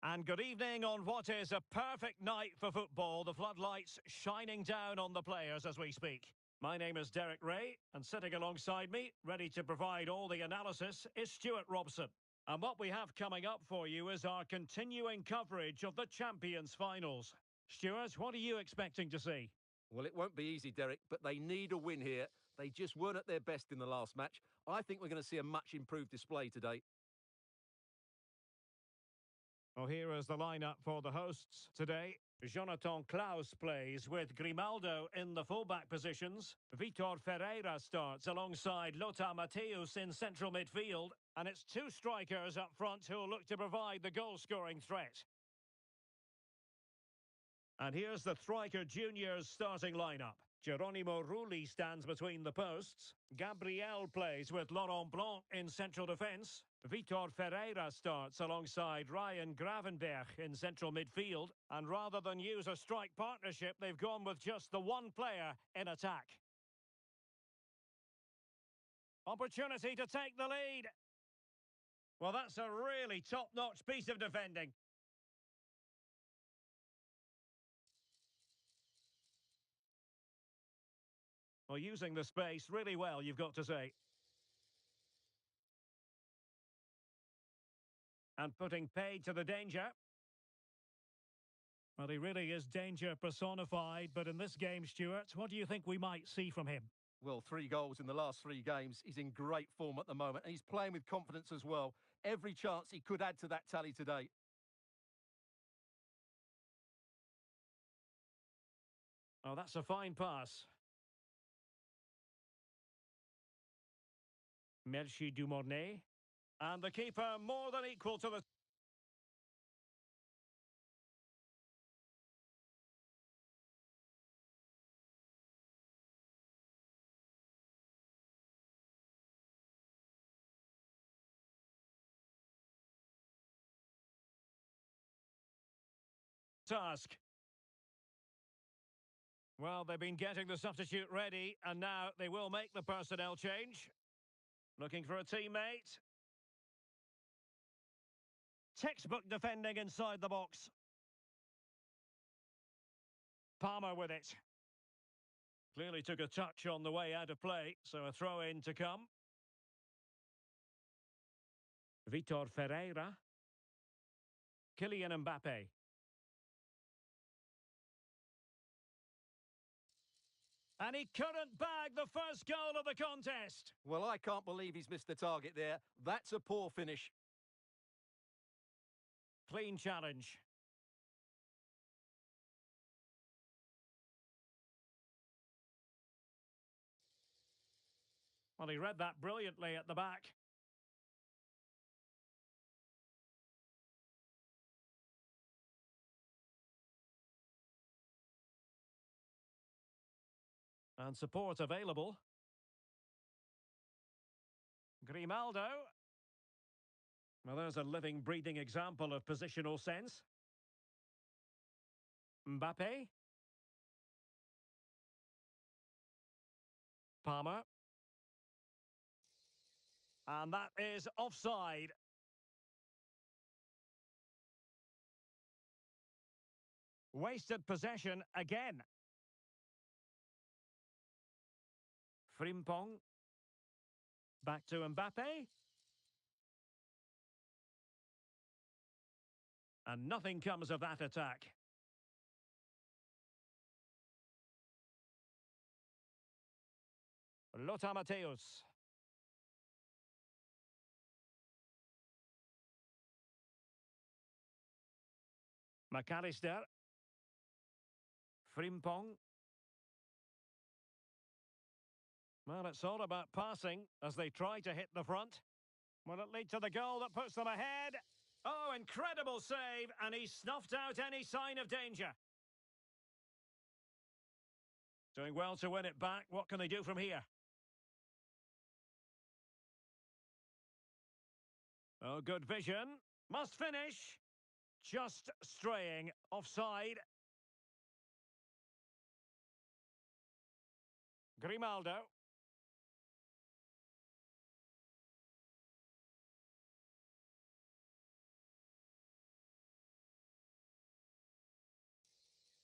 And good evening on what is a perfect night for football. The floodlights shining down on the players as we speak. My name is Derek Ray, and sitting alongside me, ready to provide all the analysis, is Stuart Robson. And what we have coming up for you is our continuing coverage of the Champions Finals. Stuart, what are you expecting to see? Well, it won't be easy, Derek, but they need a win here. They just weren't at their best in the last match. I think we're going to see a much improved display today. Well, here is the lineup for the hosts today. Jonathan Klaus plays with Grimaldo in the fullback positions. Vitor Ferreira starts alongside Lothar Matthäus in central midfield. And it's two strikers up front who'll look to provide the goal-scoring threat. And here's the Striker Juniors starting lineup. Geronimo Rulli stands between the posts. Gabriel plays with Laurent Blanc in central defence. Vitor Ferreira starts alongside Ryan Gravenberch in central midfield. And rather than use a strike partnership, they've gone with just the one player in attack. Opportunity to take the lead. Well, that's a really top-notch piece of defending. Well, using the space really well, you've got to say. And putting paid to the danger. Well, he really is danger personified, but in this game, Stuart, what do you think we might see from him? Well, 3 goals in the last 3 games. He's in great form at the moment, and he's playing with confidence as well. Every chance he could add to that tally today. Oh, that's a fine pass. Merci Dumornay. And the keeper more than equal to the task. Well, they've been getting the substitute ready, and now they will make the personnel change. Looking for a teammate. Textbook defending inside the box. Palmer with it. Clearly took a touch on the way out of play, so a throw-in to come. Vitor Ferreira. Kylian Mbappe. And he couldn't bag the first goal of the contest. Well, I can't believe he's missed the target there. That's a poor finish. Clean challenge. Well, he read that brilliantly at the back. And support available. Grimaldo. Well, there's a living, breathing example of positional sense. Mbappe. Palmer. And that is offside. Wasted possession again. Frimpong. Back to Mbappe. And nothing comes of that attack. Lothar Matthäus. McAllister. Frimpong. Well, it's all about passing as they try to hit the front. Will it lead to the goal that puts them ahead? Oh, incredible save, and he snuffed out any sign of danger. Doing well to win it back. What can they do from here? Oh, good vision. Must finish. Just straying offside. Grimaldo.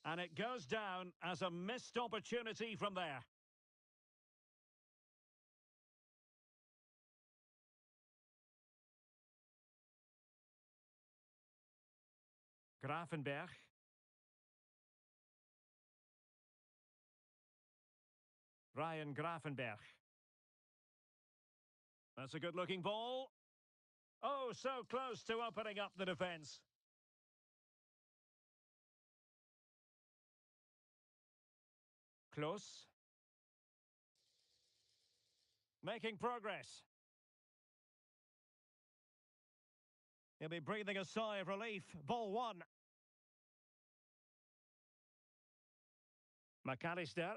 And it goes down as a missed opportunity from there. Grafenberg. Ryan Grafenberg. That's a good-looking ball. Oh, so close to opening up the defence. Close. Making progress. He'll be breathing a sigh of relief. Ball one. McAllister.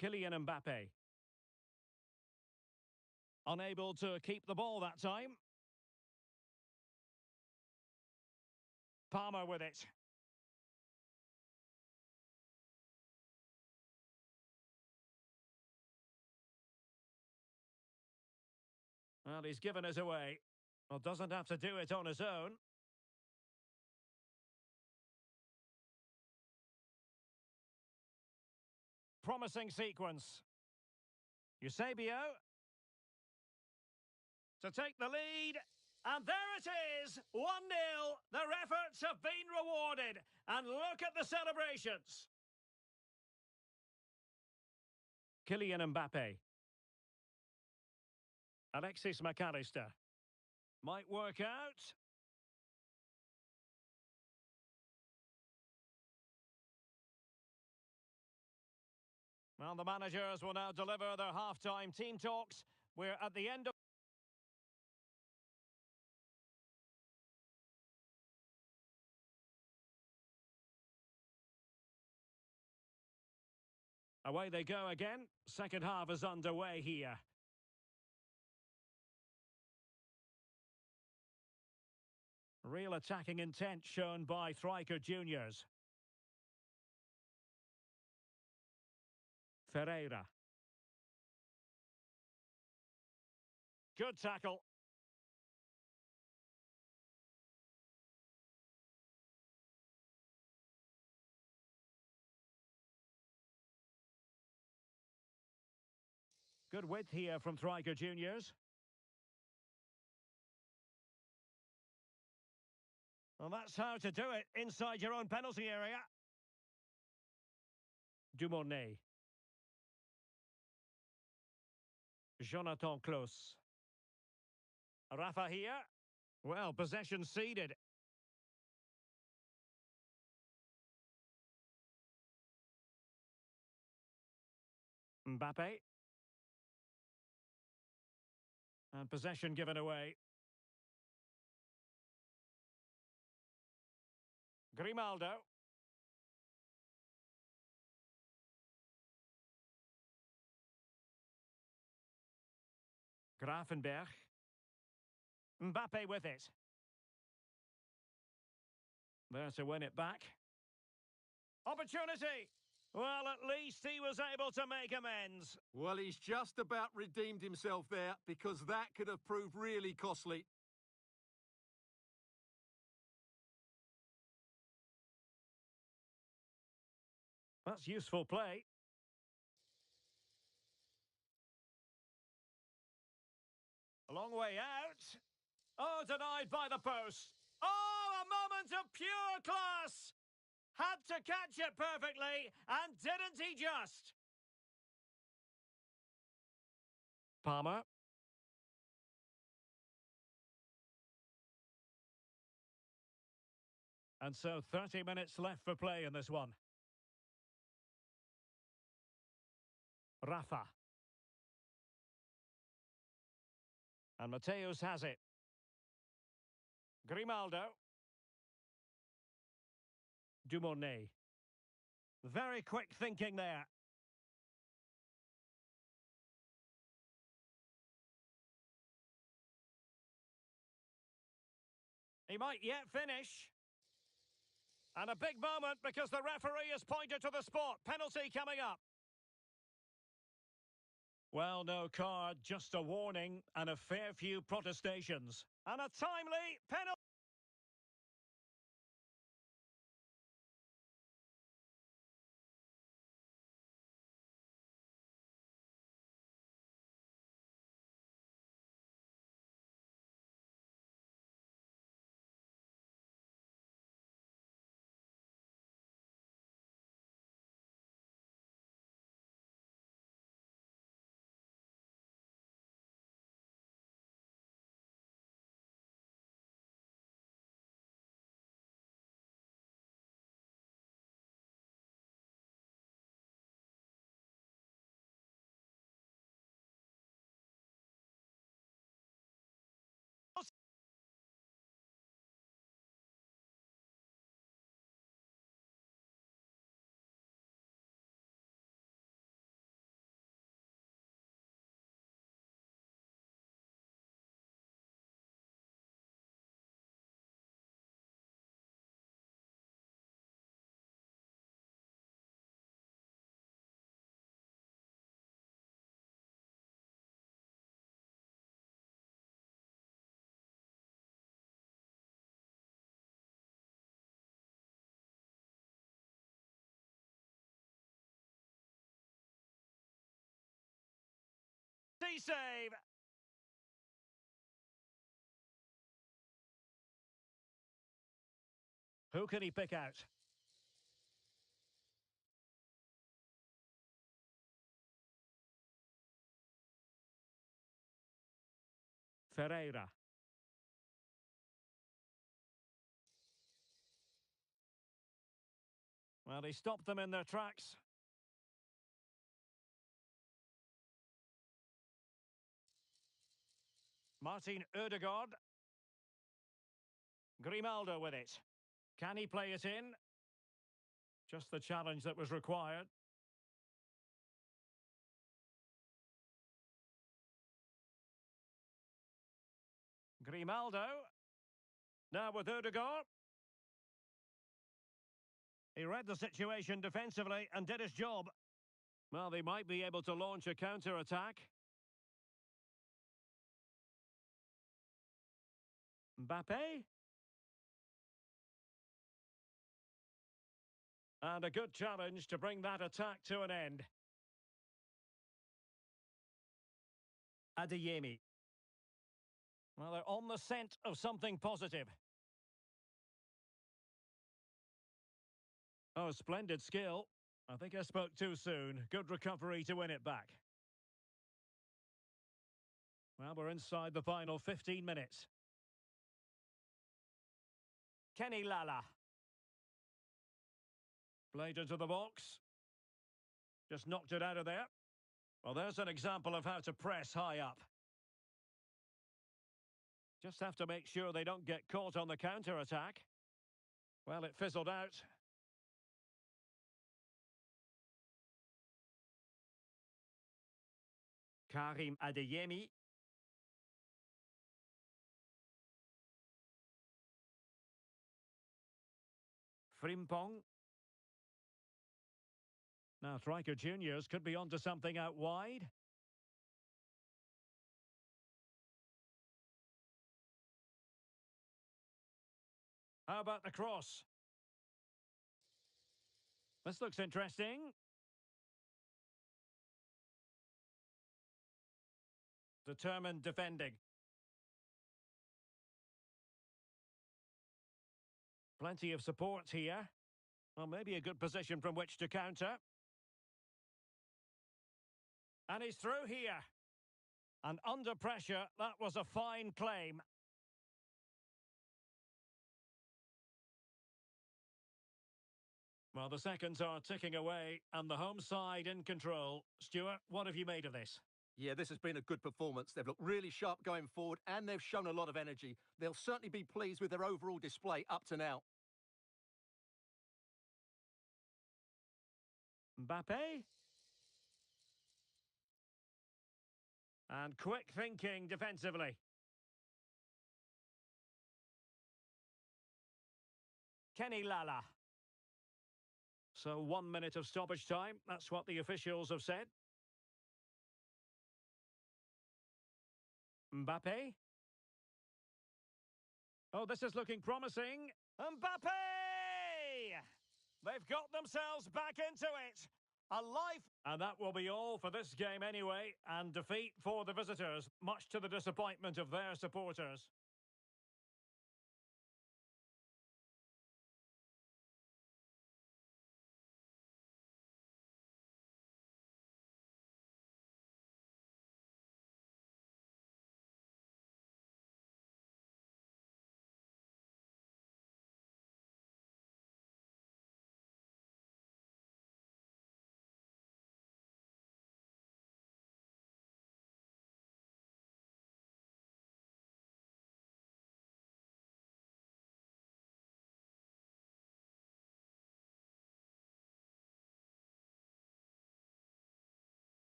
Kylian Mbappe. Unable to keep the ball that time. Palmer with it. Well, he's given us away. Well, doesn't have to do it on his own. Promising sequence. Eusebio. To take the lead. And there it is, 1-0. Their efforts have been rewarded. And look at the celebrations. Kylian Mbappe. Alexis McAllister. Might work out. Well, the managers will now deliver their half-time team talks. We're at the end of... Away they go again. Second half is underway here. Real attacking intent shown by Striker Juniors. Ferreira. Good tackle. Good width here from Striker Juniors. Well, that's how to do it inside your own penalty area. Dumornay. Jonathan Close. Rafa here. Well, possession ceded. Mbappe. And possession given away. Grimaldo. Grafenberg. Mbappe with it. There to win it back. Opportunity! Well, at least he was able to make amends. Well, he's just about redeemed himself there, because that could have proved really costly. That's useful play. A long way out. Oh, denied by the post. Oh, a moment of pure class. Had to catch it perfectly, and didn't he just? Palmer. And so 30 minutes left for play in this one. Rafa. And Mateus has it. Grimaldo. Dumornay. Very quick thinking there. He might yet finish. And a big moment because the referee has pointed to the spot. Penalty coming up. Well, no card, just a warning and a fair few protestations. And a timely penalty. save. Who can he pick out? Ferreira. Well, he stopped them in their tracks. Martin Ødegaard. Grimaldo with it. Can he play it in? Just the challenge that was required. Grimaldo. Now with Ødegaard. He read the situation defensively and did his job. Well, they might be able to launch a counter-attack. Mbappe. And a good challenge to bring that attack to an end. Adeyemi. Well, they're on the scent of something positive. Oh, splendid skill. I think I spoke too soon. Good recovery to win it back. Well, we're inside the final 15 minutes. Kenny Lala. Played into the box. Just knocked it out of there. Well, there's an example of how to press high up. Just have to make sure they don't get caught on the counter-attack. Well, it fizzled out. Karim Adeyemi. Frimpong. Now, Striker Juniors could be onto something out wide. How about the cross? This looks interesting. Determined defending. Plenty of support here. Well, maybe a good position from which to counter. And he's through here. And under pressure, that was a fine claim. Well, the seconds are ticking away, and the home side in control. Stuart, what have you made of this? Yeah, this has been a good performance. They've looked really sharp going forward, and they've shown a lot of energy. They'll certainly be pleased with their overall display up to now. Mbappe. And quick thinking defensively. Kenny Lala. So 1 minute of stoppage time. That's what the officials have said. Mbappe. Oh, this is looking promising. Mbappe! They've got themselves back into it. A life. And that will be all for this game anyway. And defeat for the visitors, much to the disappointment of their supporters.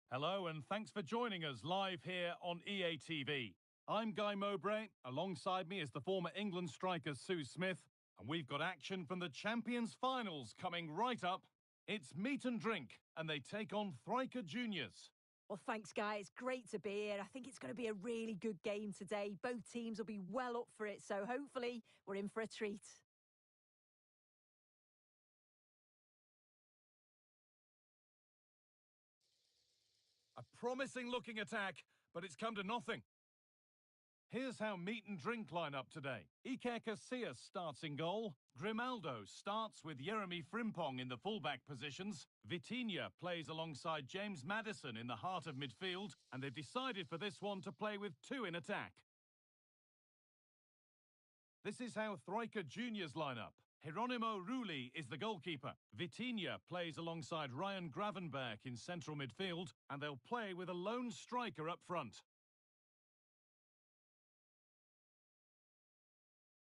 Hello and thanks for joining us live here on EA TV. I'm Guy Mowbray. Alongside me is the former England striker Sue Smith. And we've got action from the Champions Finals coming right up. It's meat and drink, and they take on Thryker Juniors. Well, thanks, Guy. It's great to be here. I think it's going to be a really good game today. Both teams will be well up for it, so hopefully we're in for a treat. A promising-looking attack, but it's come to nothing. Here's how meat and drink line up today. Iker Casillas starts in goal. Grimaldo starts with Jeremy Frimpong in the fullback positions. Vitinha plays alongside James Maddison in the heart of midfield. And they've decided for this one to play with two in attack. This is how Thryker Juniors line up. Hieronymo Rulli is the goalkeeper. Vitinha plays alongside Ryan Gravenberch in central midfield. And they'll play with a lone striker up front.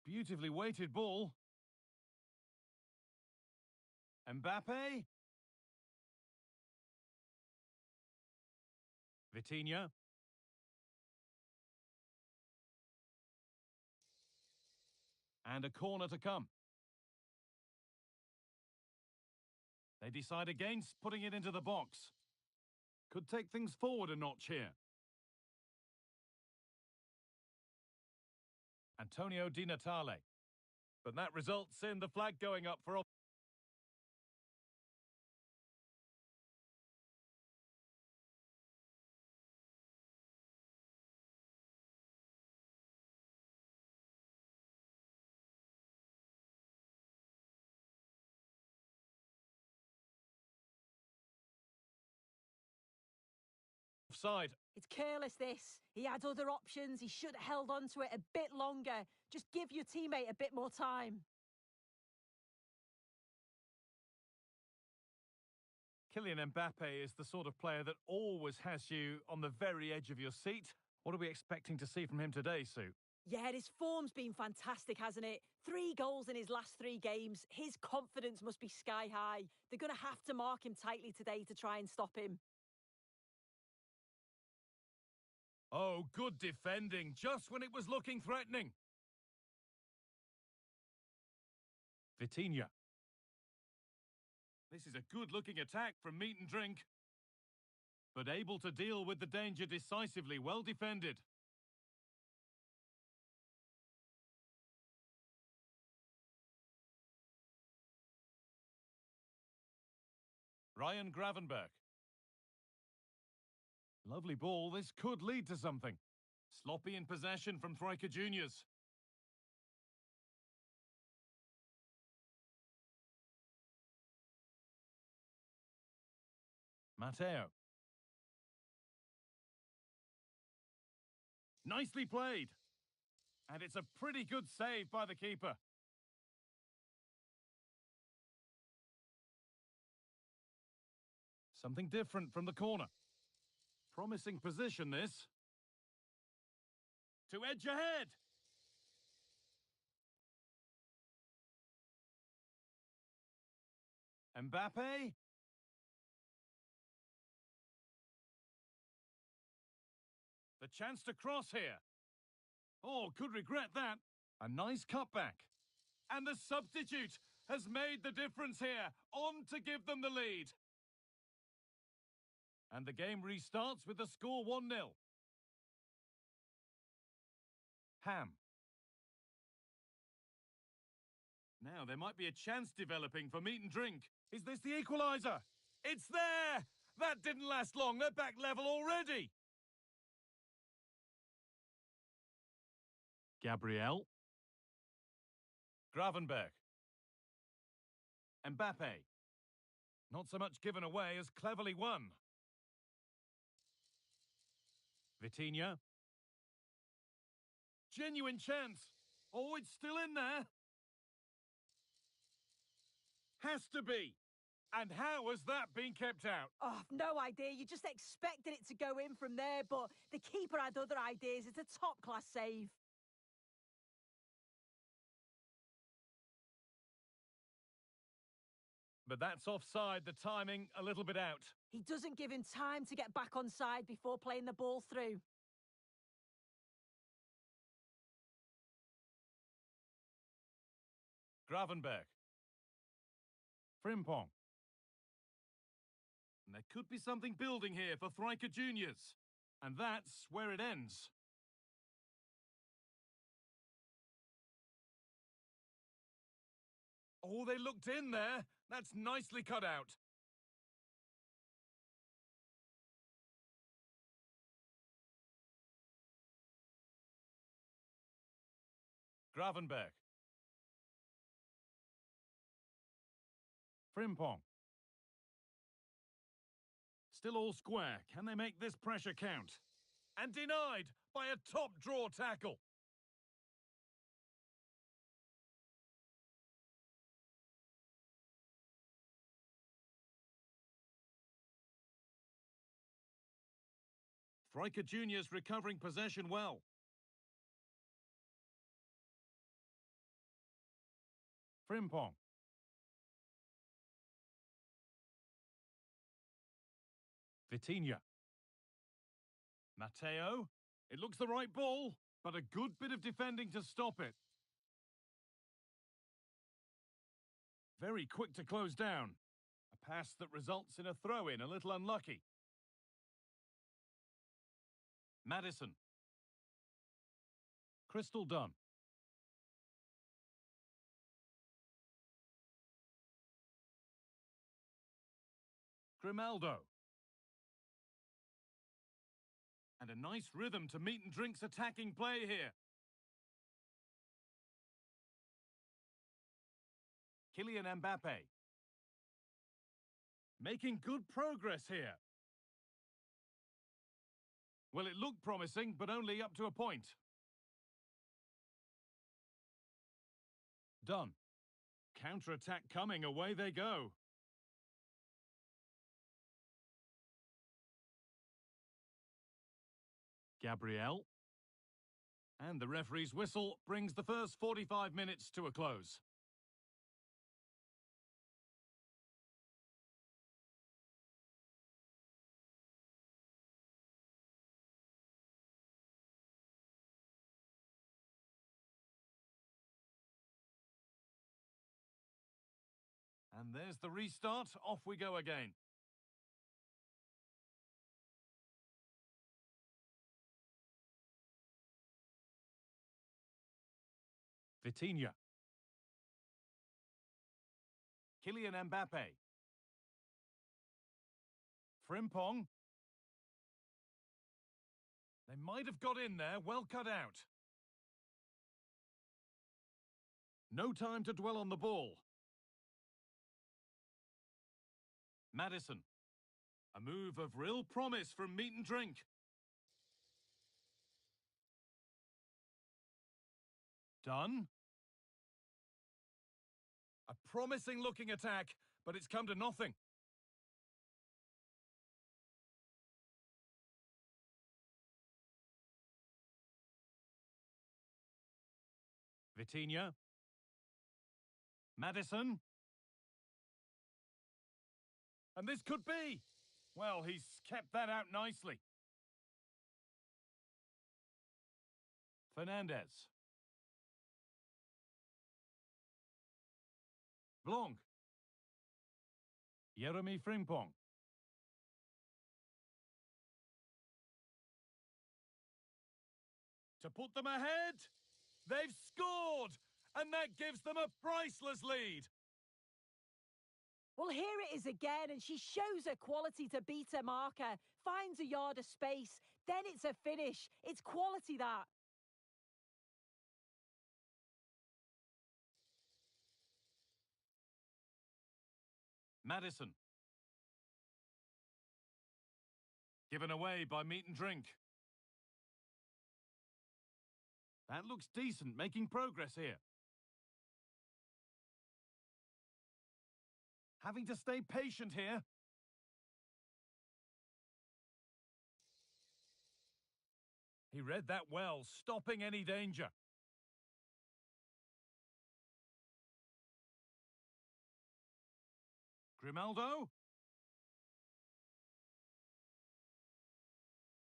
Beautifully weighted ball. Mbappe. Vitinha. And a corner to come. They decide against putting it into the box. Could take things forward a notch here. Antonio Di Natale. But that results in the flag going up for offside. It's careless, this. He had other options. He should have held on to it a bit longer. Just give your teammate a bit more time. Kylian Mbappe is the sort of player that always has you on the very edge of your seat. What are we expecting to see from him today, Sue? Yeah, his form's been fantastic, hasn't it? 3 goals in his last 3 games. His confidence must be sky high. They're going to have to mark him tightly today to try and stop him. Oh, good defending, just when it was looking threatening. Vitinha. This is a good-looking attack from meat and drink. But able to deal with the danger decisively, well defended. Ryan Gravenberch. Lovely ball, this could lead to something. Sloppy in possession from Thryker Juniors. Matteo. Nicely played. And it's a pretty good save by the keeper. Something different from the corner. Promising position, this. To edge ahead. Mbappe. The chance to cross here. Oh, could regret that. A nice cutback. And the substitute has made the difference here. On to give them the lead. And the game restarts with the score 1-0. Ham. Now there might be a chance developing for meat and drink. Is this the equaliser? It's there! That didn't last long. They're back level already. Gabriel. Gravenberch. Mbappe. Not so much given away as cleverly won. Vitinha. Genuine chance. Oh, it's still in there. Has to be. And how has that been kept out? Oh, no idea. You just expected it to go in from there, but the keeper had other ideas. It's a top-class save. But that's offside, the timing a little bit out. He doesn't give him time to get back on side before playing the ball through. Gravenberg. Frimpong. And there could be something building here for Thriker Juniors. And that's where it ends. Oh, they looked in there. That's nicely cut out. Gravenberg. Frimpong. Still all square. Can they make this pressure count? And denied by a top draw tackle. Thriker Juniors recovering possession well. Frimpong. Vitinha. Matteo. It looks the right ball, but a good bit of defending to stop it. Very quick to close down. A pass that results in a throw-in, a little unlucky. Madison. Crystal Dunn. Grimaldo. And a nice rhythm to Meat and Drink's attacking play here. Kylian Mbappe. Making good progress here. Well, it looked promising, but only up to a point. Done. Counter-attack coming, away they go. Gabriel. And the referee's whistle brings the first 45 minutes to a close. And there's the restart. Off we go again. Vitinha. Kylian Mbappe. Frimpong. They might have got in there, well cut out. No time to dwell on the ball. Madison. A move of real promise from Meat and Drink. Done. A promising looking attack, but it's come to nothing. Vitinha. Madison. And this could be. Well, he's kept that out nicely. Fernandez. Blanc. Jeremy Frimpong. To put them ahead. They've scored. And that gives them a priceless lead. Well, here it is again, and she shows her quality to beat her marker, finds a yard of space, then it's a finish. It's quality, that. Madison. Given away by Meat and Drink. That looks decent, making progress here. Having to stay patient here. He read that well, stopping any danger. Grimaldo?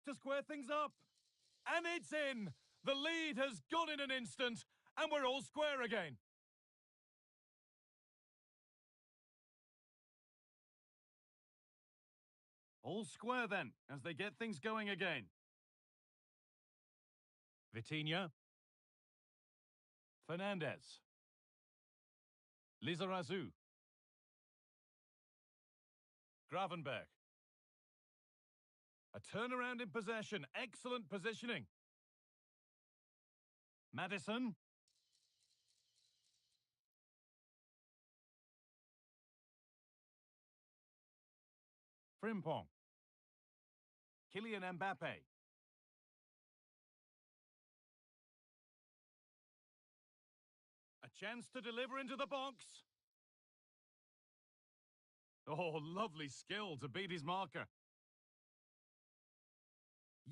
To square things up. And it's in! The lead has gone in an instant, and we're all square again. All square then, as they get things going again. Vitinha. Fernandez. Lizarazu. Gravenberg. A turnaround in possession. Excellent positioning. Madison. Frimpong. Kylian Mbappe. A chance to deliver into the box. Oh, lovely skill to beat his marker.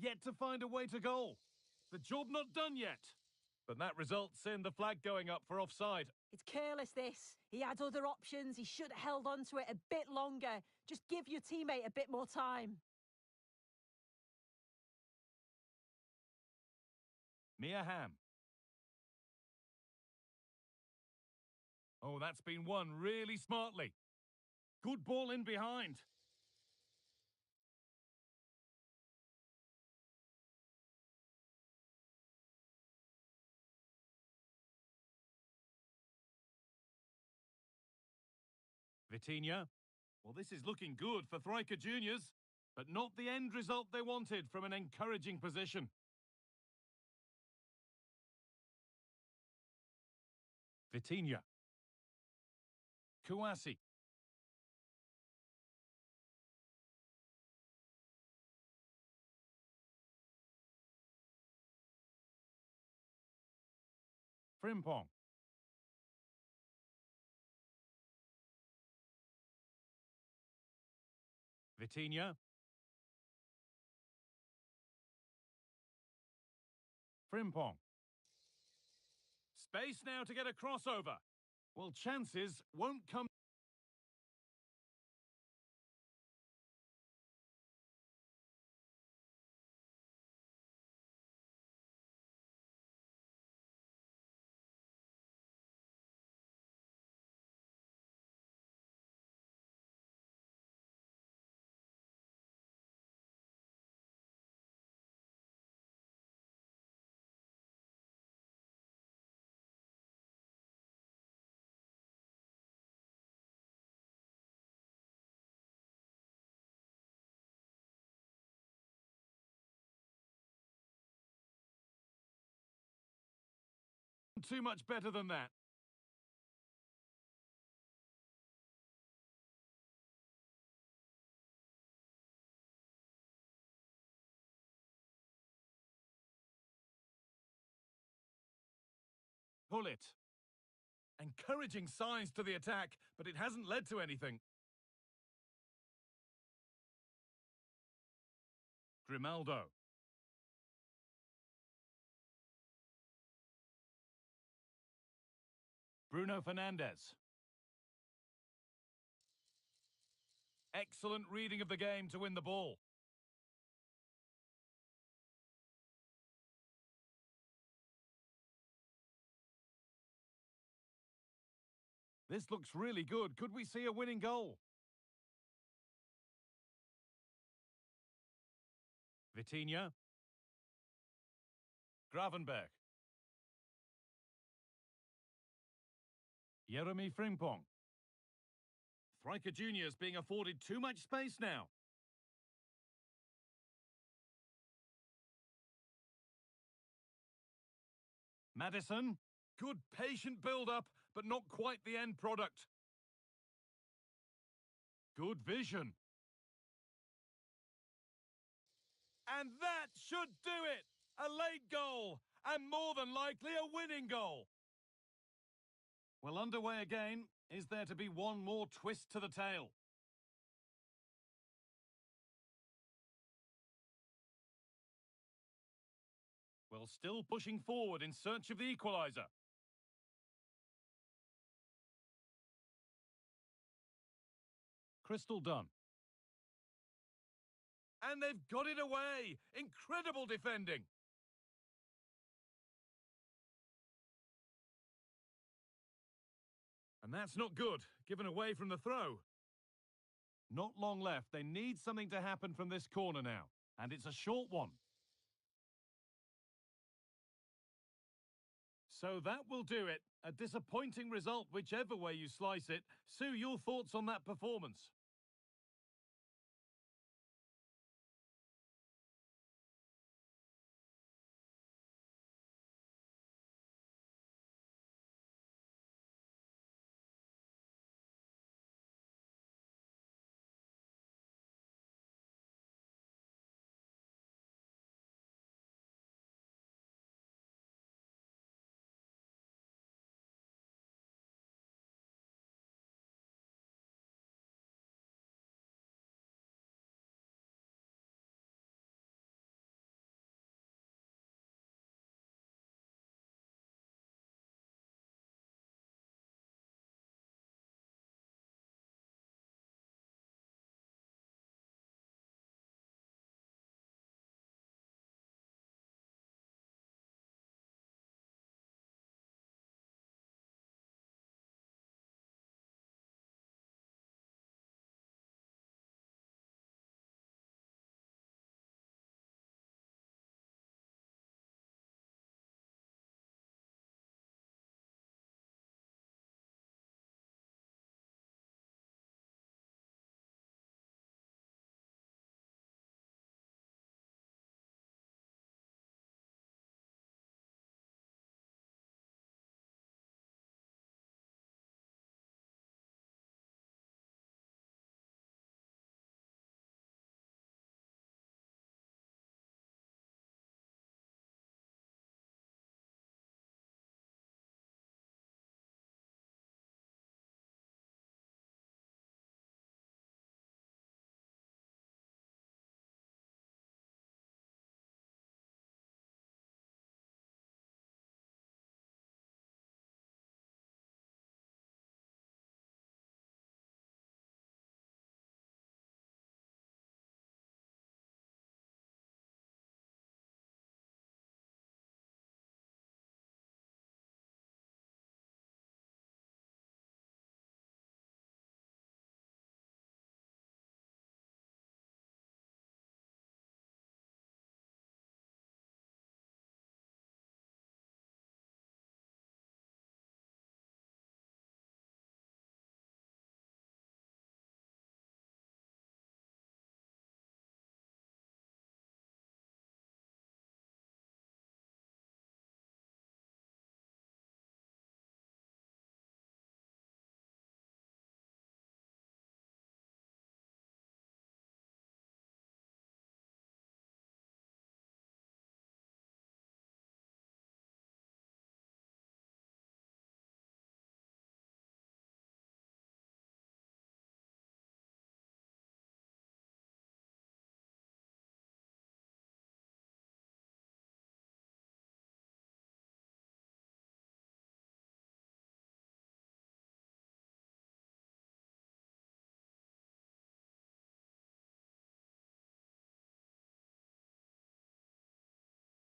Yet to find a way to goal. The job not done yet. But that results in the flag going up for offside. It's careless, this. He had other options. He should have held on to it a bit longer. Just give your teammate a bit more time. Mia Hamm. Oh, that's been won really smartly. Good ball in behind. Vitinha. Well, this is looking good for Thriker Juniors, but not the end result they wanted from an encouraging position. Vitinha. Kouassi. Frimpong. Vitinha. Frimpong. Space now to get a crossover. Well, chances won't come. Too much better than that. Pull it. Encouraging signs to the attack, but it hasn't led to anything. Grimaldo. Bruno Fernandes. Excellent reading of the game to win the ball. This looks really good. Could we see a winning goal? Vitinha. Gravenberg. Jeremy Frimpong. Thriker Juniors being afforded too much space now. Madison. Good patient build-up, but not quite the end product. Good vision. And that should do it! A late goal, and more than likely a winning goal. Well, underway again. Is there to be one more twist to the tail? Well, still pushing forward in search of the equaliser. Crystal done. And they've got it away! Incredible defending! And that's not good, given away from the throw. Not long left. They need something to happen from this corner now. And it's a short one. So that will do it. A disappointing result, whichever way you slice it. Sue, your thoughts on that performance?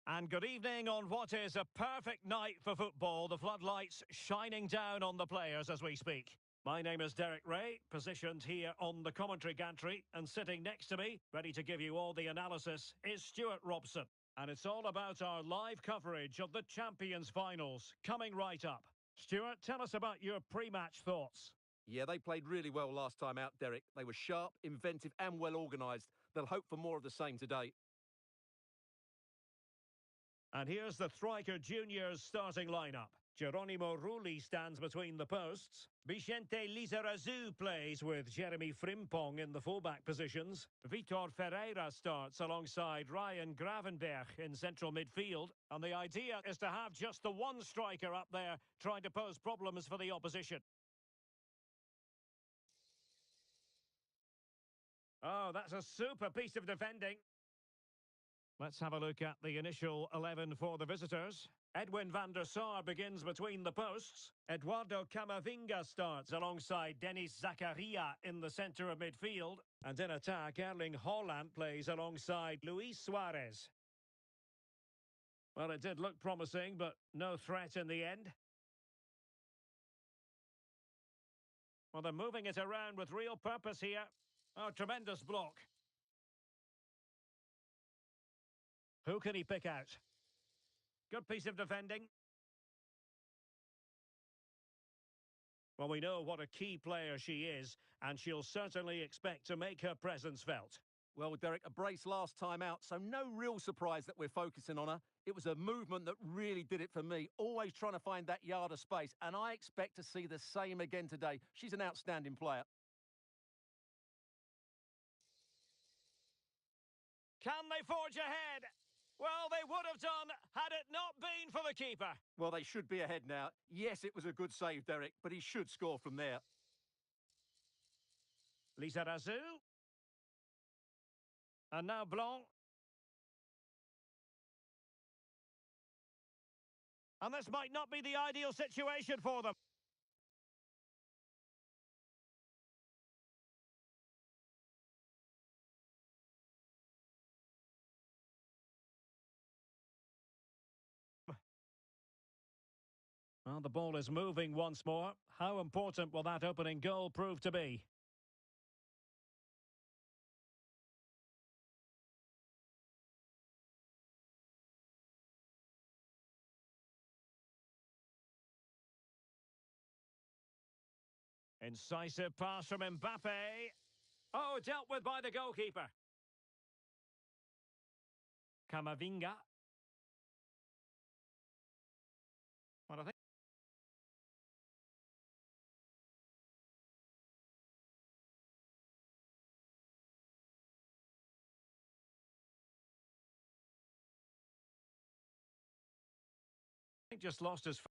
And good evening on what is a perfect night for football. The floodlights shining down on the players as we speak. My name is Derek Ray, positioned here on the commentary gantry, and sitting next to me, ready to give you all the analysis, is Stuart Robson. And it's all about our live coverage of the Champions Finals, coming right up. Stuart, tell us about your pre-match thoughts. Yeah, they played really well last time out, Derek. They were sharp, inventive and well organised. They'll hope for more of the same today. And here's the Striker Juniors starting lineup. Geronimo Rulli stands between the posts. Vicente Lizarazu plays with Jeremy Frimpong in the fullback positions. Vitor Ferreira starts alongside Ryan Gravenberch in central midfield. And the idea is to have just the one striker up there trying to pose problems for the opposition. Oh, that's a super piece of defending. Let's have a look at the initial 11 for the visitors. Edwin van der Sar begins between the posts. Eduardo Camavinga starts alongside Denis Zakaria in the centre of midfield. And in attack, Erling Haaland plays alongside Luis Suarez. Well, it did look promising, but no threat in the end. Well, they're moving it around with real purpose here. Oh, tremendous block. Who can he pick out? Good piece of defending. Well, we know what a key player she is, and she'll certainly expect to make her presence felt. Well, Derek, a brace last time out, so no real surprise that we're focusing on her. It was a movement that really did it for me, always trying to find that yard of space, and I expect to see the same again today. She's an outstanding player. Can they forge ahead? Well, they would have done had it not been for the keeper. Well, they should be ahead now. Yes, it was a good save, Derek, but he should score from there. Lizarazu. And now Blanc. And this might not be the ideal situation for them. Well, the ball is moving once more. How important will that opening goal prove to be? Incisive pass from Mbappe. Oh, dealt with by the goalkeeper. Camavinga. Well, I think just lost his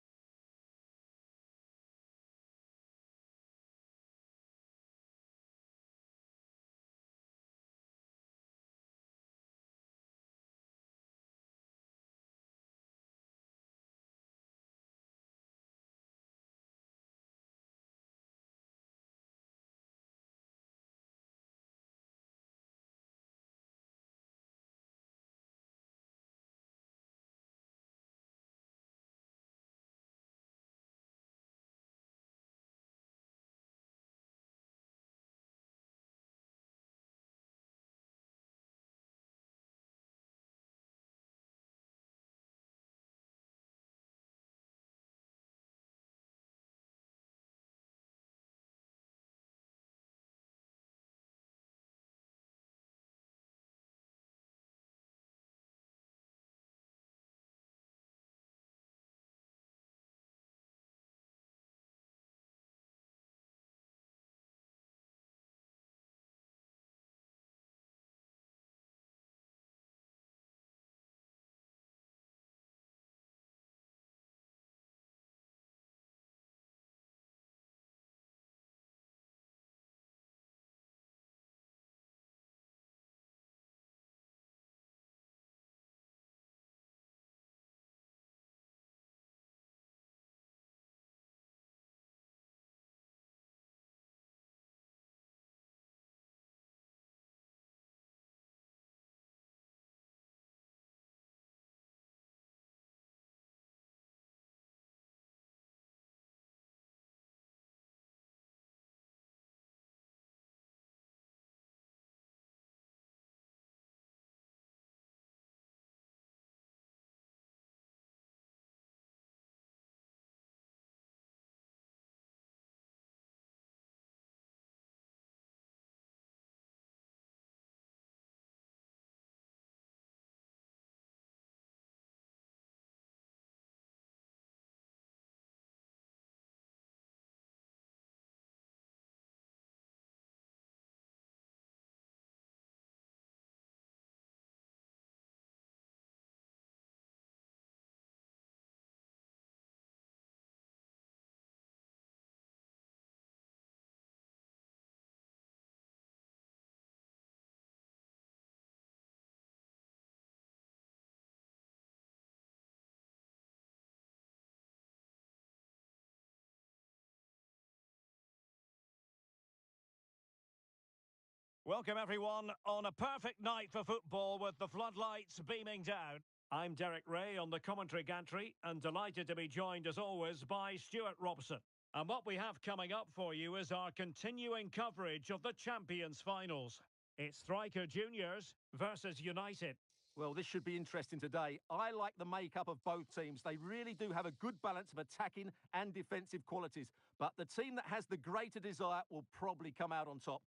Welcome everyone on a perfect night for football with the floodlights beaming down. I'm Derek Ray on the commentary gantry and delighted to be joined as always by Stuart Robson. And what we have coming up for you is our continuing coverage of the Champions Finals. It's Striker Juniors versus United. Well, this should be interesting today. I like the makeup of both teams. They really do have a good balance of attacking and defensive qualities. But the team that has the greater desire will probably come out on top.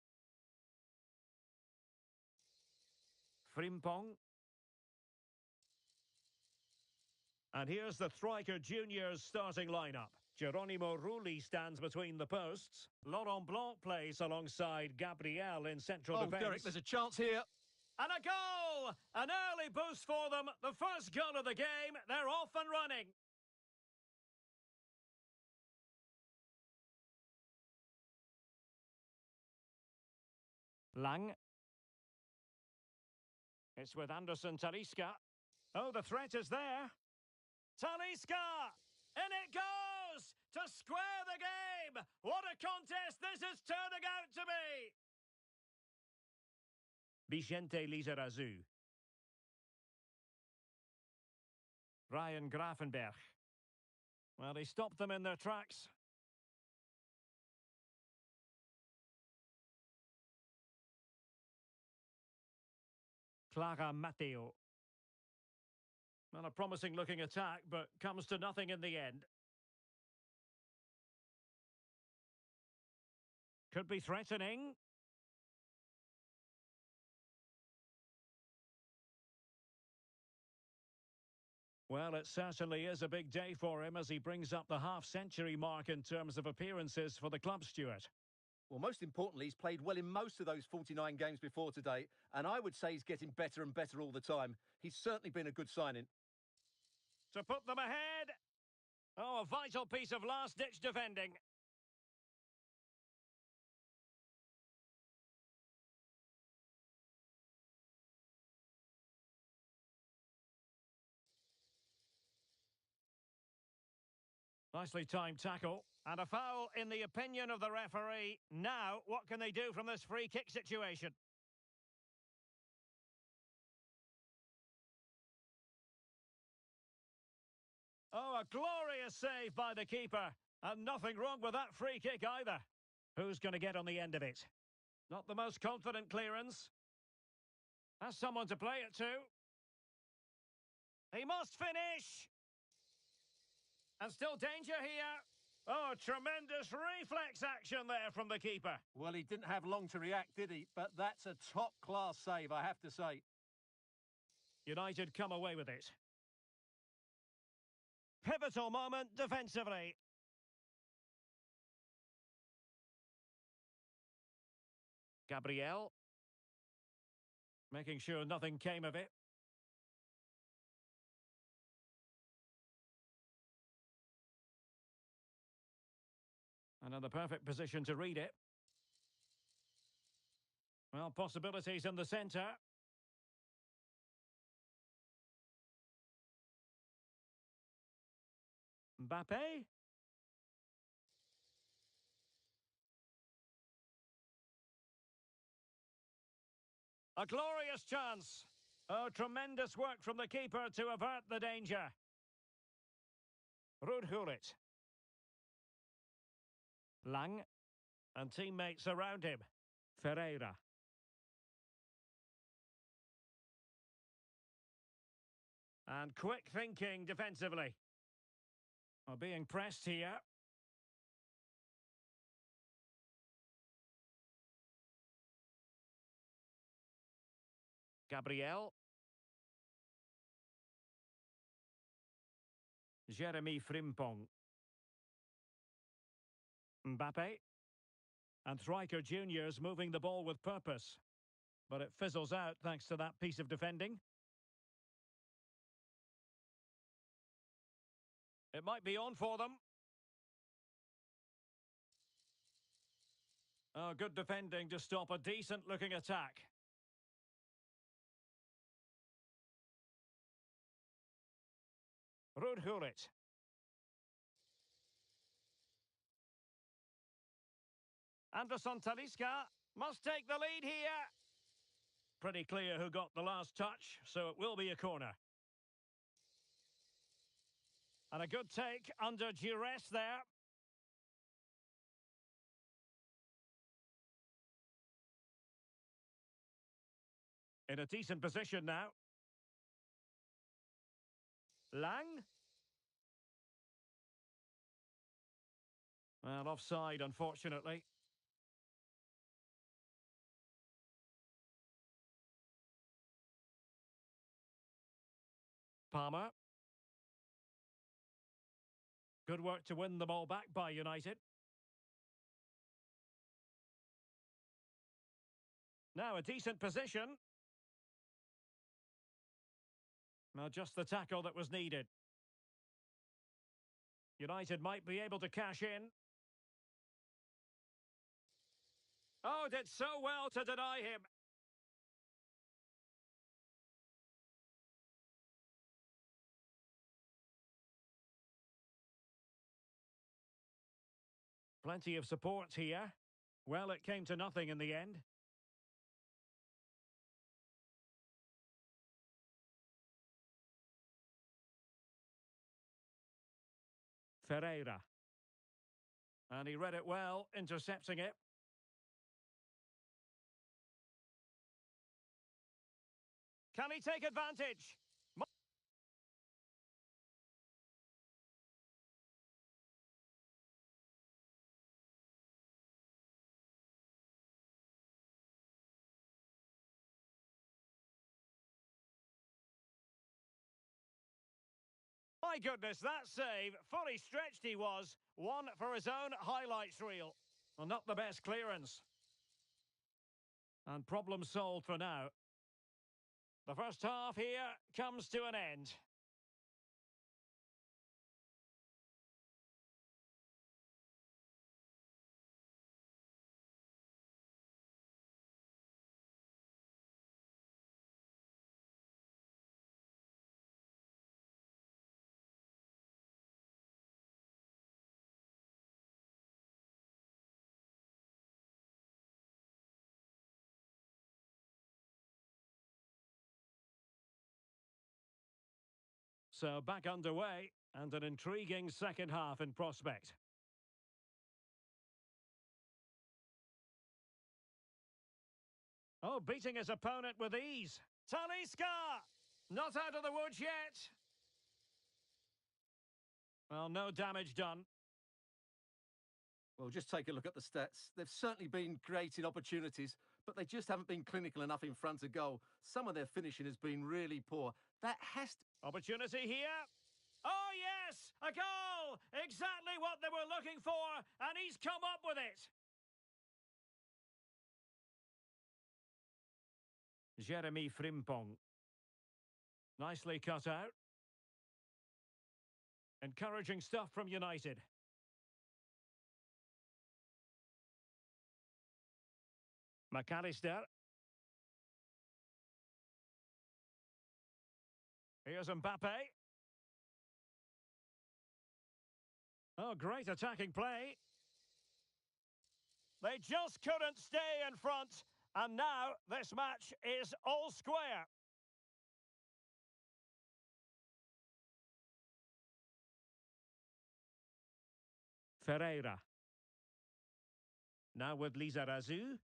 Frimpong. And here's the Striker Juniors starting lineup. Geronimo Rulli stands between the posts. Laurent Blanc plays alongside Gabriel in central defence. Derek, there's a chance here. And a goal! An early boost for them. The first goal of the game. They're off and running. Lang. It's with Anderson Talisca. Oh, the threat is there. Talisca! In it goes! To square the game! What a contest this is turning out to be! Vicente Lizarazu. Ryan Grafenberg. Well, he stopped them in their tracks. Clara Matteo. Well, a promising looking attack, but comes to nothing in the end. Could be threatening. Well, it certainly is a big day for him as he brings up the half-century mark in terms of appearances for the club, Stuart. Well, most importantly, he's played well in most of those 49 games before today, and I would say he's getting better and better all the time. He's certainly been a good signing. To put them ahead. Oh, a vital piece of last-ditch defending. Nicely timed tackle. And a foul in the opinion of the referee. Now, what can they do from this free kick situation? Oh, a glorious save by the keeper. And nothing wrong with that free kick either. Who's going to get on the end of it? Not the most confident clearance. Has someone to play it to. He must finish. And still danger here. Oh, tremendous reflex action there from the keeper. Well, he didn't have long to react, did he? But that's a top-class save, I have to say. United come away with it. Pivotal moment defensively. Gabriel. Making sure nothing came of it. Another perfect position to read it. Well, possibilities in the centre. Mbappe. A glorious chance. Oh, tremendous work from the keeper to avert the danger. Ruud Gullit. Lang. And teammates around him. Ferreira. And quick thinking defensively. Well, being pressed here. Gabriel. Jeremy Frimpong. Mbappe. And Striker Juniors moving the ball with purpose. But it fizzles out thanks to that piece of defending. It might be on for them. Oh, good defending to stop a decent-looking attack. Ruud Gullit. Anderson Talisca. Must take the lead here. Pretty clear who got the last touch, so it will be a corner. And a good take under duress there. In a decent position now. Lang. Well, offside, unfortunately. Palmer. Good work to win the ball back by United. Now a decent position. Well, just the tackle that was needed. United might be able to cash in. Oh, did so well to deny him. Plenty of support here. Well, it came to nothing in the end. Ferreira. And he read it well, intercepting it. Can he take advantage? My goodness, that save, fully stretched he was. One for his own highlights reel. Well, not the best clearance. And problem solved for now. The first half here comes to an end. So back underway, and an intriguing second half in prospect. Oh, beating his opponent with ease. Talisca! Not out of the woods yet. Well, no damage done. Well, just take a look at the stats. They've certainly been creating opportunities, but they just haven't been clinical enough in front of goal. Some of their finishing has been really poor. That has to... Opportunity here. Oh, yes! A goal! Exactly what they were looking for, and he's come up with it. Jeremy Frimpong. Nicely cut out. Encouraging stuff from United. McAllister. Here's Mbappe. Oh, great attacking play. They just couldn't stay in front. And now this match is all square. Ferreira. Now with Lizarazu.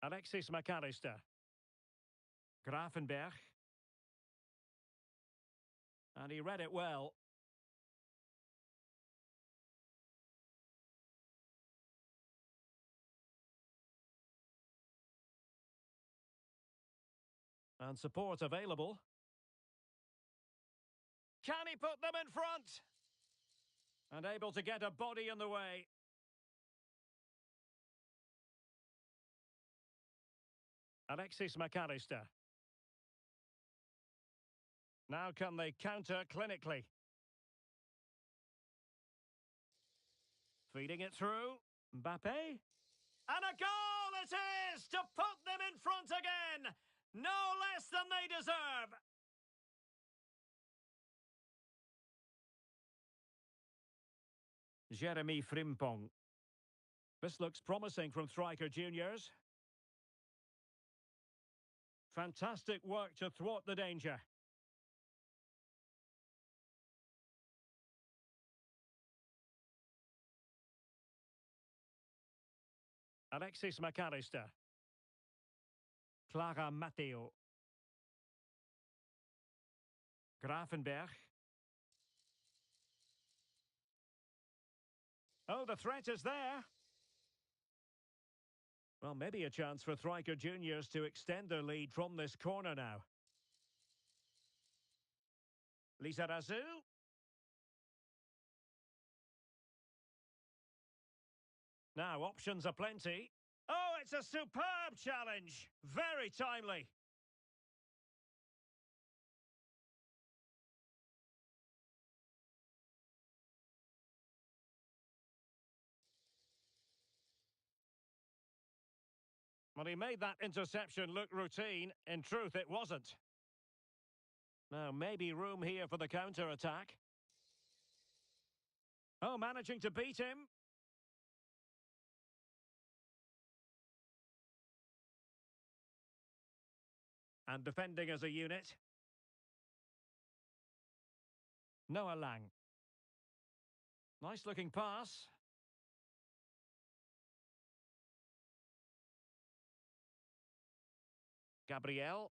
Alexis McAllister. Grafenberg. And he read it well. And support available. Can he put them in front? And able to get a body in the way. Alexis McAllister. Now can they counter clinically? Feeding it through. Mbappe. And a goal it is to put them in front again. No less than they deserve. Jeremy Frimpong. This looks promising from striker juniors. Fantastic work to thwart the danger. Alexis McAllister. Clara Matteo. Grafenberg. Oh, the threat is there. Well, maybe a chance for striker juniors to extend their lead from this corner now. Lizarazu. Now, options are plenty. Oh, it's a superb challenge. Very timely. Well, he made that interception look routine. In truth, it wasn't. Now, maybe room here for the counter-attack. Oh, managing to beat him. And defending as a unit. Noah Lang. Nice-looking pass. Gabriel.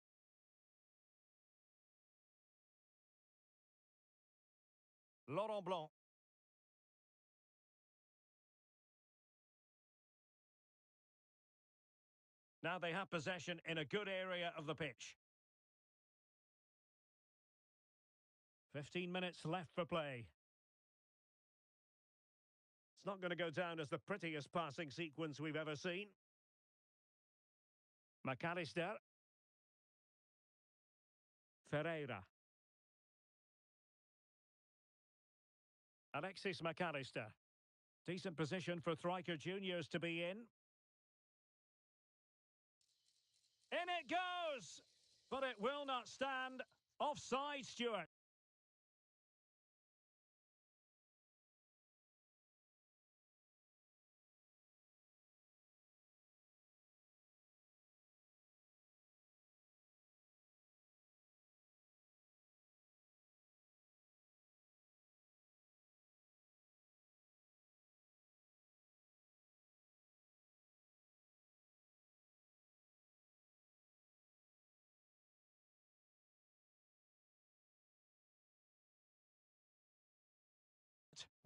Laurent Blanc. Now they have possession in a good area of the pitch. 15 minutes left for play. It's not going to go down as the prettiest passing sequence we've ever seen. McAllister. Ferreira. Alexis McAllister. Decent position for striker juniors to be in. In it goes! But it will not stand. Offside, Stuart.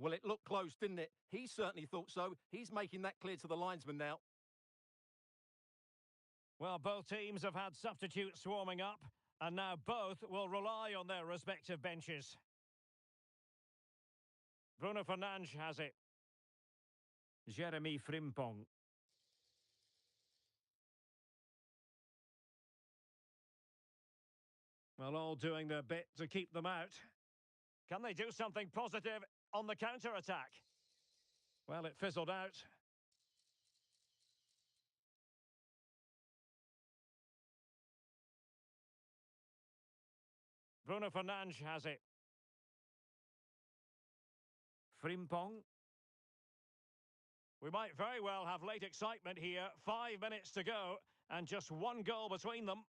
Well, it looked close, didn't it? He certainly thought so. He's making that clear to the linesman now. Well, both teams have had substitutes warming up, and now both will rely on their respective benches. Bruno Fernandes has it. Jeremy Frimpong. Well, all doing their bit to keep them out. Can they do something positive on the counter-attack? Well, it fizzled out. Bruno Fernandes has it. Frimpong. We might very well have late excitement here. 5 minutes to go and just one goal between them.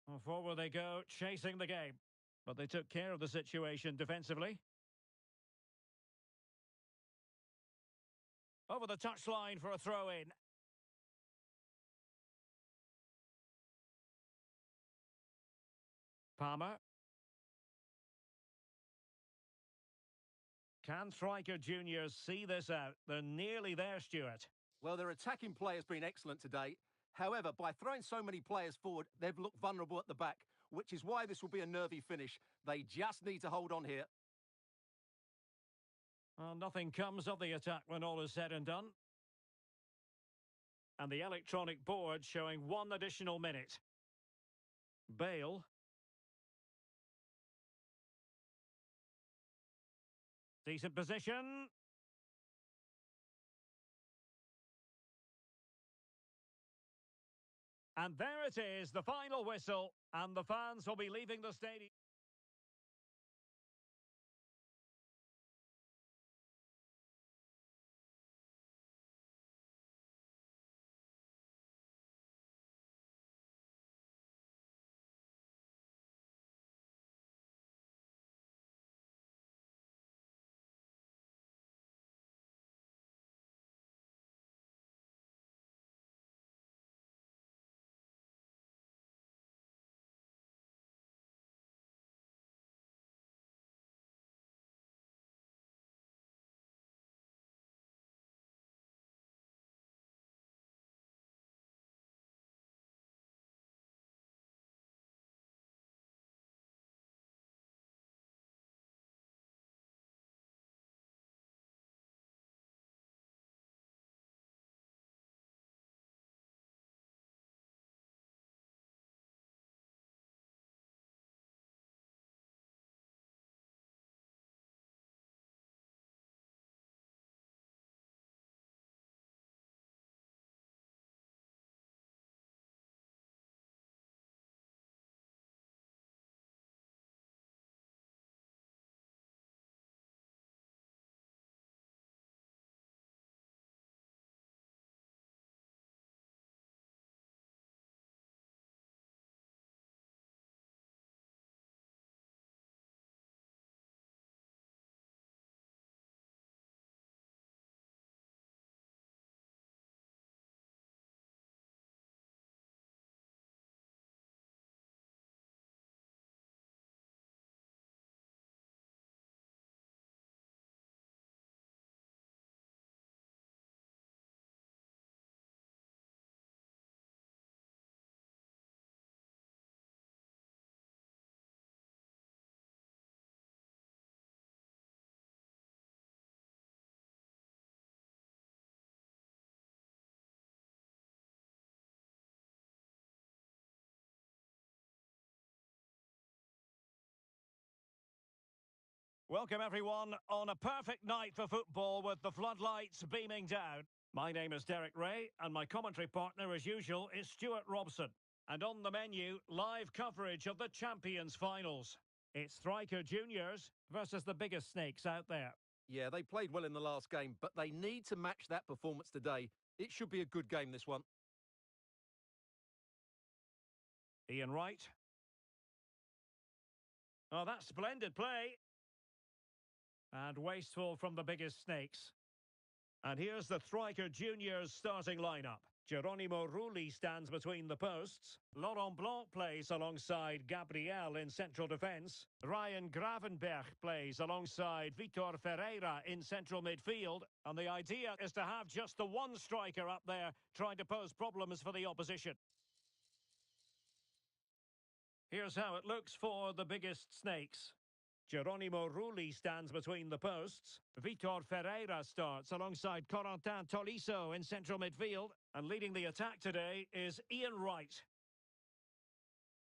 Well, forward they go, chasing the game. But they took care of the situation defensively. Over the touchline for a throw-in. Palmer. Can striker juniors see this out? They're nearly there, Stuart. Well, their attacking play has been excellent today. However, by throwing so many players forward, they've looked vulnerable at the back, which is why this will be a nervy finish. They just need to hold on here. Well, nothing comes of the attack when all is said and done. And the electronic board showing one additional minute. Bale. Decent position. And there it is, the final whistle, and the fans will be leaving the stadium. Welcome everyone on a perfect night for football with the floodlights beaming down. My name is Derek Ray and my commentary partner as usual is Stuart Robson. And on the menu, live coverage of the Champions Finals. It's Striker Juniors versus the biggest snakes out there. Yeah, they played well in the last game, but they need to match that performance today. It should be a good game, this one. Ian Wright. Oh, that's splendid play. And wasteful from the biggest snakes. And here's the Striker Juniors starting lineup. Geronimo Rulli stands between the posts. Laurent Blanc plays alongside Gabriel in central defence. Ryan Gravenberch plays alongside Vitor Ferreira in central midfield. And the idea is to have just the one striker up there trying to pose problems for the opposition. Here's how it looks for the biggest snakes. Geronimo Rulli stands between the posts. Vitor Ferreira starts alongside Corentin Tolisso in central midfield. And leading the attack today is Ian Wright.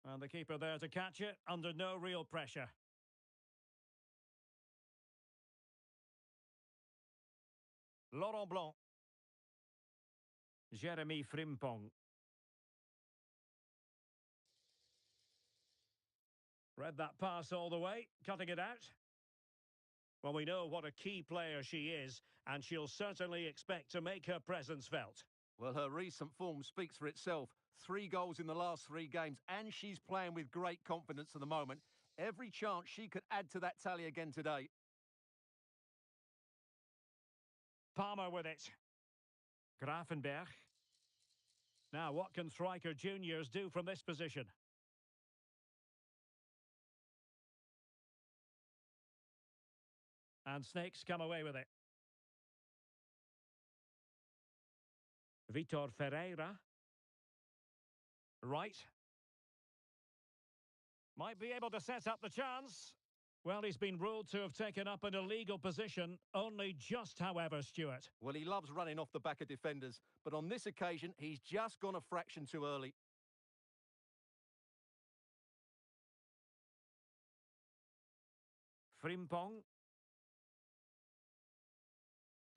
And the keeper there to catch it under no real pressure. Laurent Blanc. Jeremy Frimpong. Read that pass all the way, cutting it out. Well, we know what a key player she is, and she'll certainly expect to make her presence felt. Well, her recent form speaks for itself. 3 goals in the last 3 games, and she's playing with great confidence at the moment. Every chance she could add to that tally again today. Palmer with it. Gravenberch. Now, what can Striker Juniors do from this position? And Snakes come away with it. Vitor Ferreira. Right. Might be able to set up the chance. Well, he's been ruled to have taken up an illegal position, only just, however, Stuart. Well, he loves running off the back of defenders, but on this occasion, he's just gone a fraction too early. Frimpong.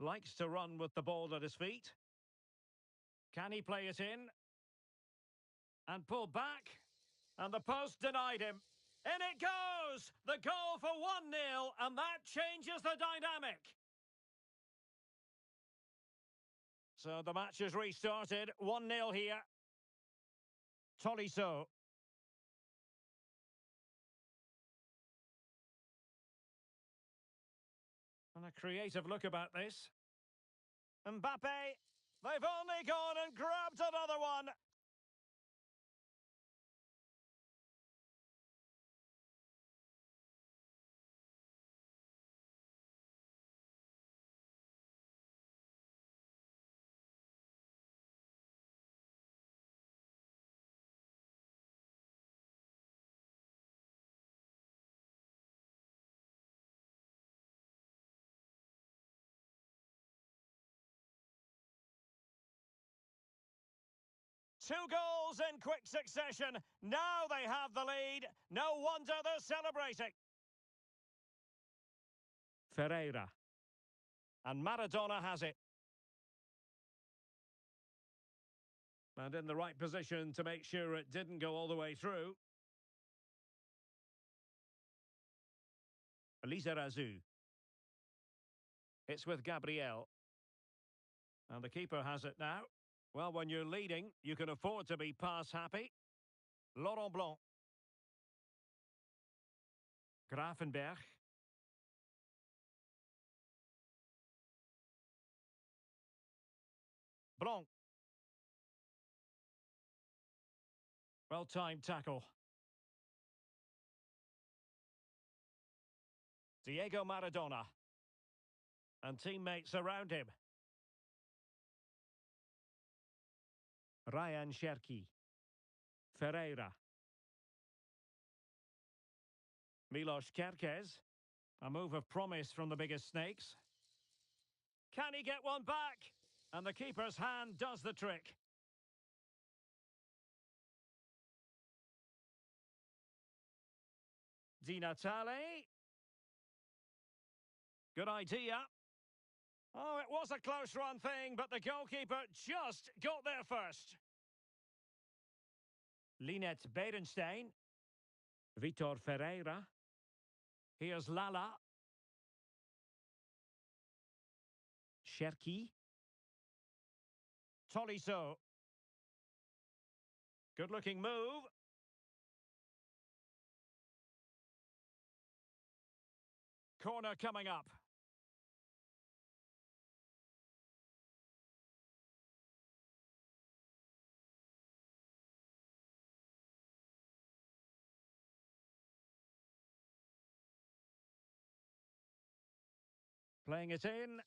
Likes to run with the ball at his feet. Can he play it in? And pull back. And the post denied him. In it goes! The goal for 1-0, and that changes the dynamic. So the match is restarted. 1-0 here. Tolisso. And a creative look about this. Mbappe. They've only gone and grabbed another one. Two goals in quick succession. Now they have the lead. No wonder they're celebrating. Ferreira. And Maradona has it. And in the right position to make sure it didn't go all the way through. Lizarazu. It's with Gabriel. And the keeper has it now. Well, when you're leading, you can afford to be pass happy. Laurent Blanc. Gravenberch. Blanc. Well-timed tackle. Diego Maradona. And teammates around him. Ryan Cherki. Ferreira. Milos Kerkez. A move of promise from the biggest snakes. Can he get one back? And the keeper's hand does the trick. Di Natale. Good idea. Oh, it was a close run thing, but the goalkeeper just got there first. Linette Berenstein. Vitor Ferreira. Here's Lala. Cherki. Tolisso. Good-looking move. Corner coming up. Playing it in.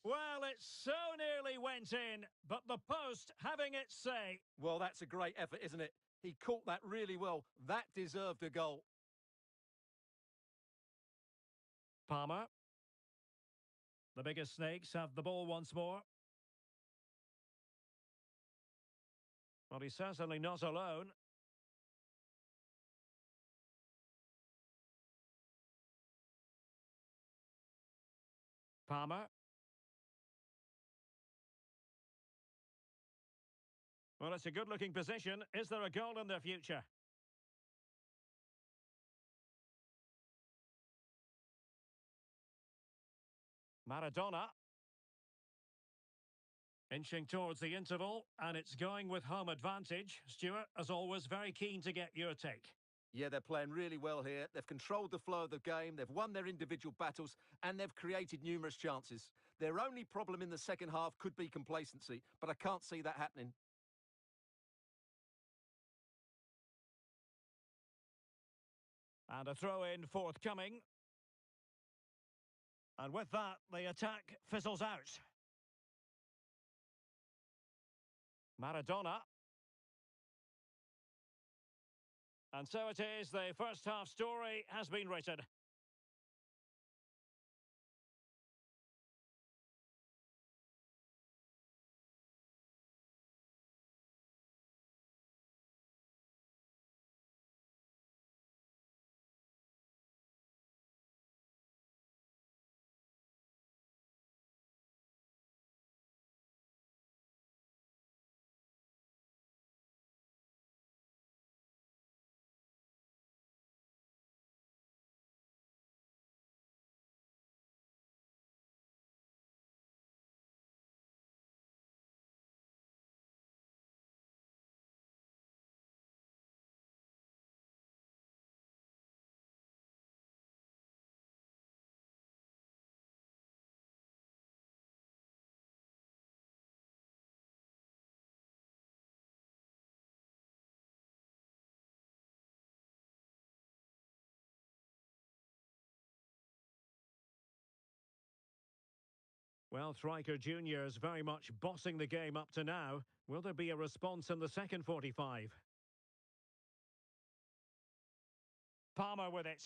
Well, it so nearly went in, but the post having its say. Well, that's a great effort, isn't it? He caught that really well. That deserved a goal. Palmer. The biggest snakes have the ball once more. Well, he's certainly not alone. Palmer. Well, it's a good-looking position. Is there a goal in the future? Maradona. Inching towards the interval, and it's going with home advantage. Stuart, as always, very keen to get your take. Yeah, they're playing really well here. They've controlled the flow of the game, they've won their individual battles, and they've created numerous chances. Their only problem in the second half could be complacency, but I can't see that happening. And a throw-in forthcoming. And with that, the attack fizzles out. Maradona. And so it is, the first half story has been written. Well, Striker Junior is very much bossing the game up to now. Will there be a response in the second 45? Palmer with it.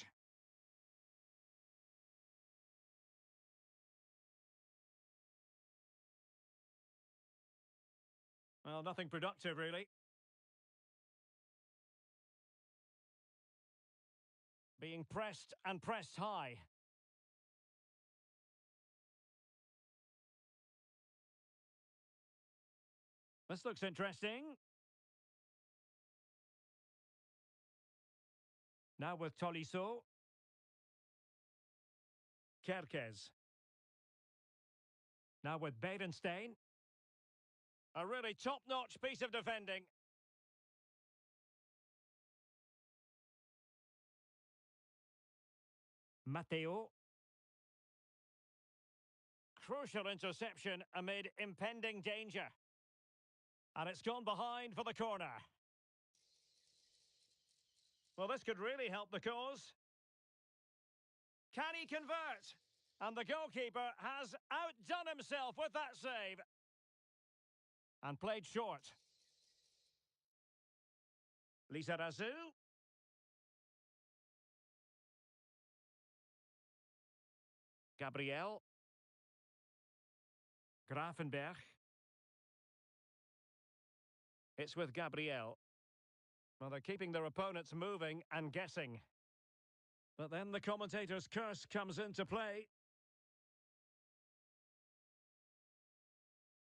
Well, nothing productive, really. Being pressed and pressed high. This looks interesting. Now with Tolisso. Kerkez. Now with Berenstein. A really top-notch piece of defending. Matteo. Crucial interception amid impending danger. And it's gone behind for the corner. Well, this could really help the cause. Can he convert? And the goalkeeper has outdone himself with that save. And played short. Lizarazu. Gabriel. Grafenberg. It's with Gabriel. Well, they're keeping their opponents moving and guessing. But then the commentator's curse comes into play.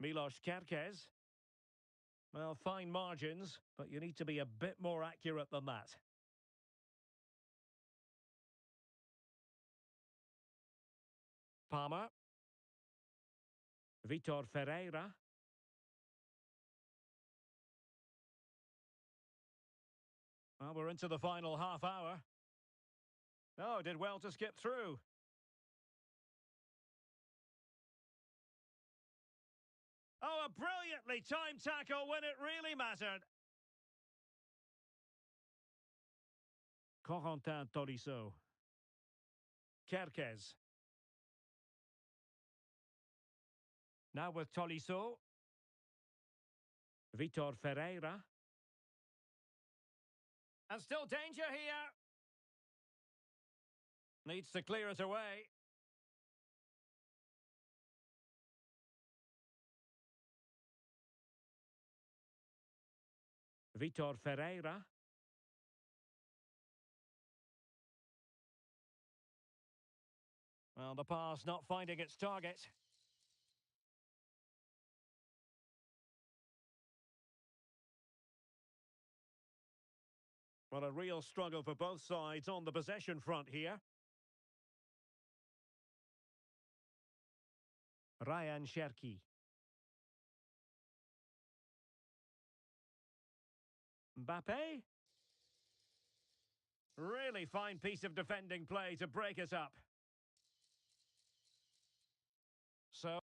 Milos Kerkez. Well, fine margins, but you need to be a bit more accurate than that. Palmer. Vitor Ferreira. Well, we're into the final half hour. Oh, did well to skip through. Oh, a brilliantly timed tackle when it really mattered. Corentin Tolisso. Kerkez. Now with Tolisso. Vitor Ferreira. And still danger here. Needs to clear it away. Vitor Ferreira. Well, the pass not finding its target. Well, a real struggle for both sides on the possession front here. Ryan Cherki. Mbappe. Really fine piece of defending play to break us up. So...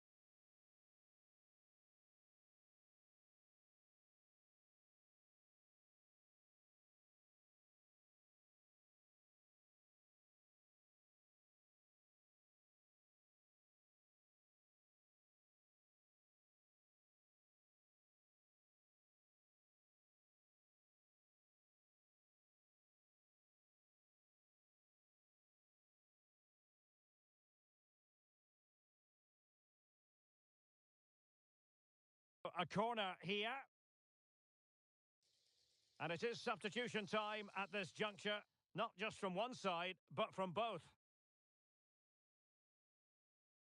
a corner here. And it is substitution time at this juncture, not just from one side, but from both.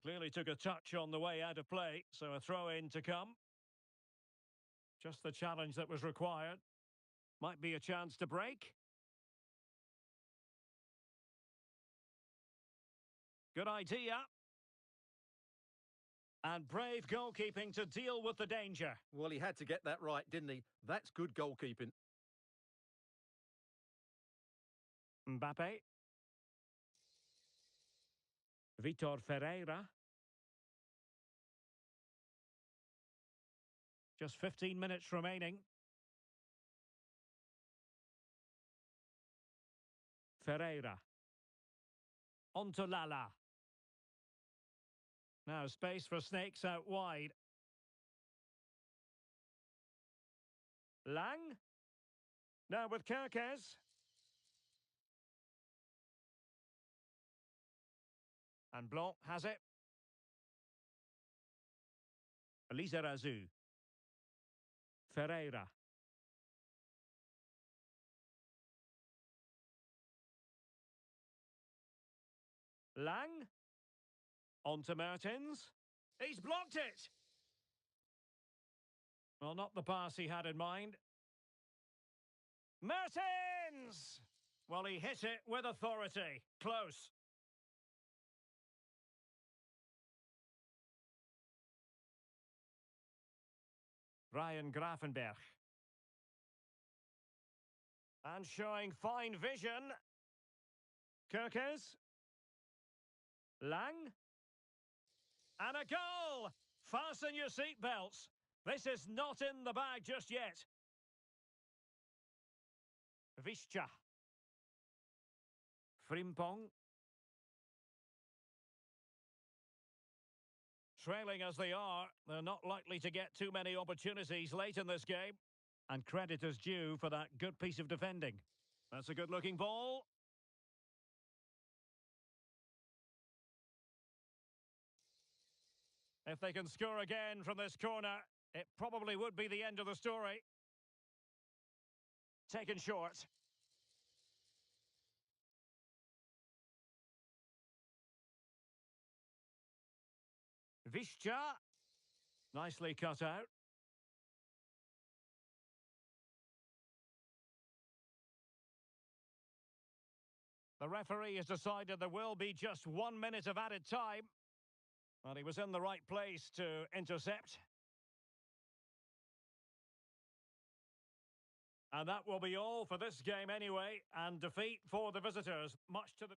Clearly took a touch on the way out of play, so a throw-in to come. Just the challenge that was required. Might be a chance to break. Good idea. And brave goalkeeping to deal with the danger. Well, he had to get that right, didn't he? That's good goalkeeping. Mbappe. Vitor Ferreira. Just 15 minutes remaining. Ferreira. On to Lala. Now space for snakes out wide. Lang. Now with Kerkez. And Blanc has it. Lizarazu. Ferreira. Lang. On to Mertens. He's blocked it! Well, not the pass he had in mind. Mertens! Well, he hit it with authority. Close. Ryan Grafenberg. And showing fine vision. Kerkez. Lang. And a goal! Fasten your seatbelts. This is not in the bag just yet. Visca. Frimpong. Trailing as they are, they're not likely to get too many opportunities late in this game. And credit is due for that good piece of defending. That's a good-looking ball. If they can score again from this corner, it probably would be the end of the story. Taken short. Visca. Nicely cut out. The referee has decided there will be just 1 minute of added time. And he was in the right place to intercept. And that will be all for this game anyway. And defeat for the visitors, much to the...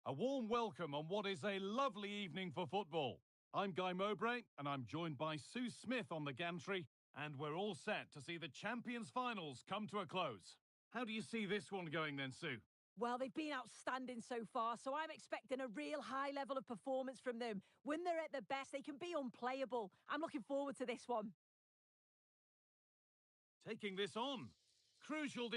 A warm welcome on what is a lovely evening for football. I'm Guy Mowbray, and I'm joined by Sue Smith on the gantry, and we're all set to see the Champions Finals come to a close. How do you see this one going then, Sue? Well, they've been outstanding so far, so I'm expecting a real high level of performance from them. When they're at their best, they can be unplayable. I'm looking forward to this one. Taking this on. Crucial...